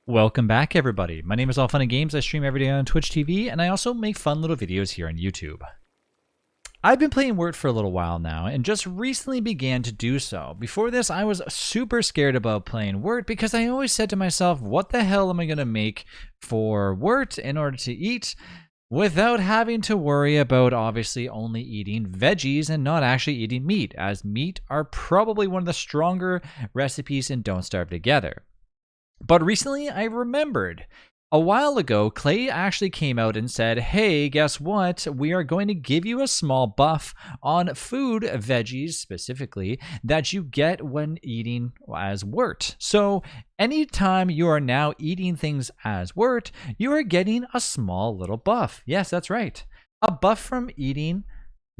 Welcome back, everybody. My name is All Fun and Games. I stream every day on Twitch TV, and I also make fun little videos here on YouTube. I've been playing Wurt for a little while now, and just recently began to do so. Before this, I was super scared about playing Wurt because I always said to myself, what the hell am I going to make for Wurt in order to eat without having to worry about obviously only eating veggies and not actually eating meat, as meat are probably one of the stronger recipes in Don't Starve Together. But recently, I remembered. A while ago, Clay actually came out and said, hey, guess what? We are going to give you a small buff on food, veggies specifically, that you get when eating as Wurt. So anytime you are now eating things as Wurt, you are getting a small little buff. Yes, that's right. A buff from eating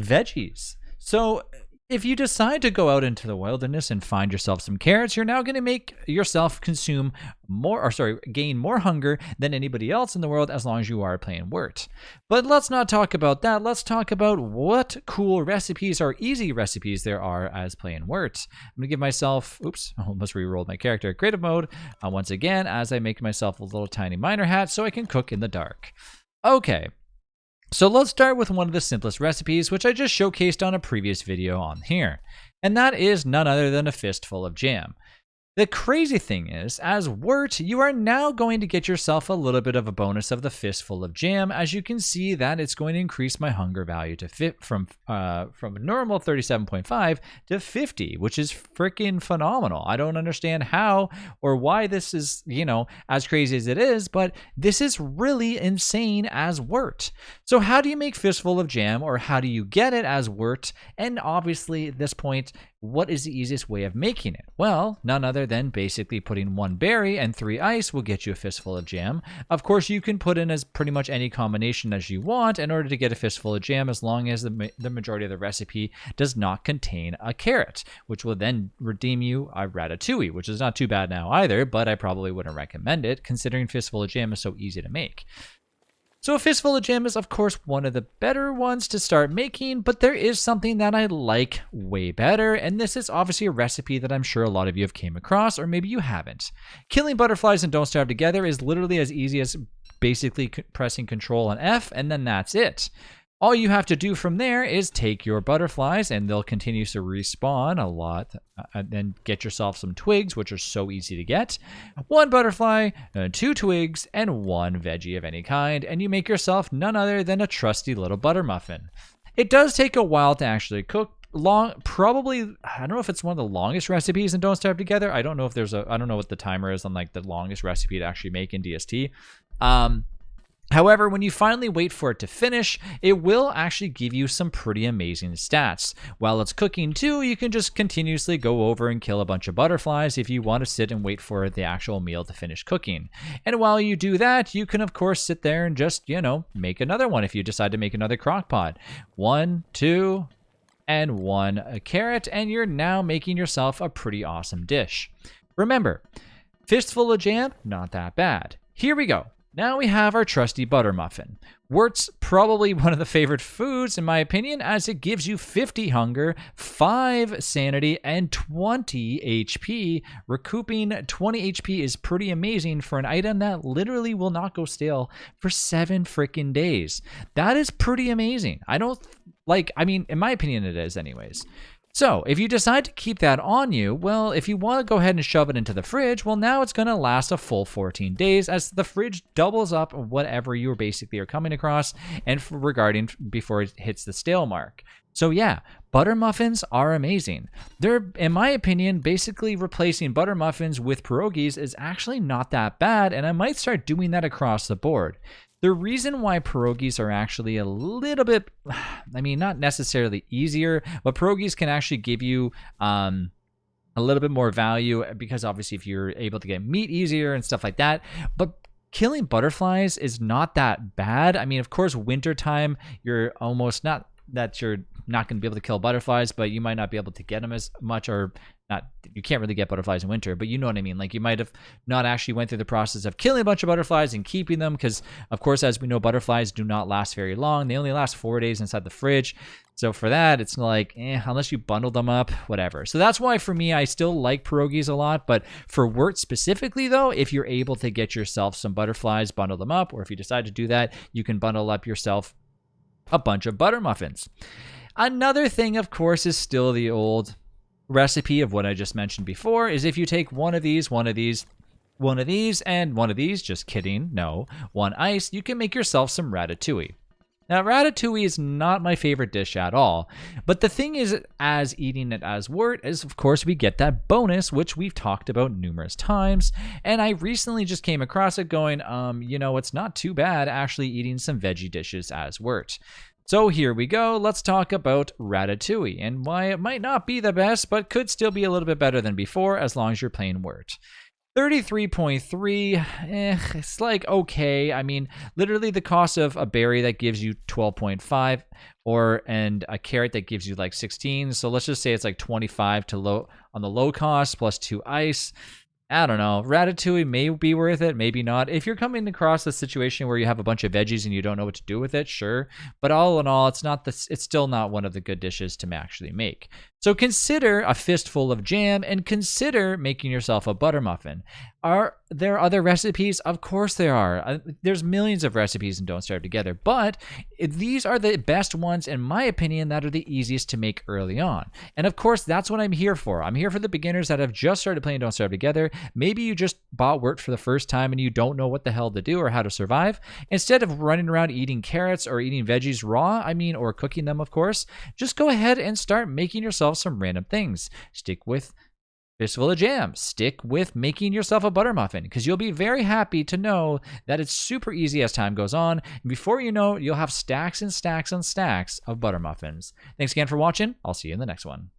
veggies. So if you decide to go out into the wilderness and find yourself some carrots, you're now going to make yourself gain more hunger than anybody else in the world as long as you are playing Wurt. But let's not talk about that. Let's talk about what cool recipes or easy recipes there are as playing Wurt. I'm going to give myself, I almost re-rolled my character, creative mode once again as I make myself a little tiny miner hat so I can cook in the dark. Okay. So let's start with one of the simplest recipes, which I just showcased on a previous video on here, and that is none other than a Fistful of Jam. The crazy thing is, as Wurt, you are now going to get yourself a little bit of a bonus of the Fistful of Jam. As you can see, that it's going to increase my hunger value to from normal 37.5 to 50, which is freaking phenomenal. I don't understand how or why this is, as crazy as it is, but this is really insane as Wurt. So how do you make Fistful of Jam, or how do you get it as Wurt? And obviously at this point, what is the easiest way of making it? Well, none other than basically putting 1 berry and 3 ice will get you a Fistful of Jam. Of course, you can put in as pretty much any combination as you want in order to get a Fistful of Jam, as long as the majority of the recipe does not contain a carrot, which will then redeem you a ratatouille, which is not too bad now either, but I probably wouldn't recommend it considering Fistful of Jam is so easy to make. So a Fistful of Jam is, of course, one of the better ones to start making, but there is something that I like way better, and this is obviously a recipe that I'm sure a lot of you have came across, or maybe you haven't. Killing butterflies and Don't Starve Together is literally as easy as basically pressing Control and F, and then that's it. All you have to do from there is take your butterflies, and they'll continue to respawn a lot, and then get yourself some twigs, which are so easy to get. 1 butterfly, 2 twigs, and 1 veggie of any kind, and you make yourself none other than a trusty little butter muffin. It does take a while to actually cook. Probably, I don't know if it's one of the longest recipes in Don't Starve Together. I don't know if I don't know what the timer is on like the longest recipe to actually make in DST. However, when you finally wait for it to finish, it will actually give you some pretty amazing stats. While it's cooking too, you can just continuously go over and kill a bunch of butterflies if you want to sit and wait for the actual meal to finish cooking. And while you do that, you can of course sit there and just, make another one if you decide to make another crock pot. 1, 2, and 1 carrot, and you're now making yourself a pretty awesome dish. Remember, Fistful of Jam, not that bad. Here we go. Now we have our trusty butter muffin. Wurt's probably one of the favorite foods in my opinion, as it gives you 50 hunger, 5 sanity, and 20 HP. Recouping 20 HP is pretty amazing for an item that literally will not go stale for 7 freaking days. That is pretty amazing. In my opinion it is anyways. So, if you decide to keep that on you, well, if you want to go ahead and shove it into the fridge, well, now it's going to last a full 14 days, as the fridge doubles up whatever you basically are coming across and regarding before it hits the stale mark. So yeah, butter muffins are amazing. They're, in my opinion, basically replacing butter muffins with pierogies is actually not that bad, and I might start doing that across the board. The reason why pierogies are actually a little bit, not necessarily easier, but pierogies can actually give you a little bit more value, because obviously if you're able to get meat easier and stuff like that, but killing butterflies is not that bad. Of course, wintertime, you're almost not that you're not going to be able to kill butterflies, but you might not be able to get them as much, or not. You can't really get butterflies in winter, but you know what I mean. Like, you might have not actually went through the process of killing a bunch of butterflies and keeping them, because of course, as we know, butterflies do not last very long. They only last 4 days inside the fridge. So for that, it's like, unless you bundle them up, whatever. So that's why for me, I still like pierogies a lot. But for Wurt specifically, though, if you're able to get yourself some butterflies, bundle them up, or if you decide to do that, you can bundle up yourself a bunch of butter muffins. Another thing, of course, is still the old recipe of what I just mentioned before, is if you take one of these, and one of these, just kidding, no, one ice, you can make yourself some ratatouille. Now, ratatouille is not my favorite dish at all, but the thing is, as eating it as Wurt, is of course we get that bonus, which we've talked about numerous times, and I recently just came across it going, it's not too bad actually eating some veggie dishes as Wurt. So here we go, let's talk about ratatouille, and why it might not be the best, but could still be a little bit better than before, as long as you're playing Wurt. 33.3, it's like okay. I mean, literally the cost of a berry that gives you 12.5, and a carrot that gives you like 16. So let's just say it's like 25 to low on the low cost plus 2 ice. I don't know. Ratatouille may be worth it, maybe not. If you're coming across a situation where you have a bunch of veggies and you don't know what to do with it, sure. But all in all, it's still not one of the good dishes to actually make. So consider a fistful of jam and consider making yourself a butter muffin. Are there other recipes? Of course there are. There's millions of recipes in Don't Starve Together, but these are the best ones, in my opinion, that are the easiest to make early on. And of course, that's what I'm here for. I'm here for the beginners that have just started playing Don't Starve Together. Maybe you just bought Wurt for the first time and you don't know what the hell to do or how to survive. Instead of running around eating carrots or eating veggies raw, or cooking them, of course, just go ahead and start making yourself some random things. Stick with Fistful of Jam. Stick with making yourself a butter muffin, because you'll be very happy to know that it's super easy as time goes on. And before you know, you'll have stacks and stacks and stacks of butter muffins. Thanks again for watching. I'll see you in the next one.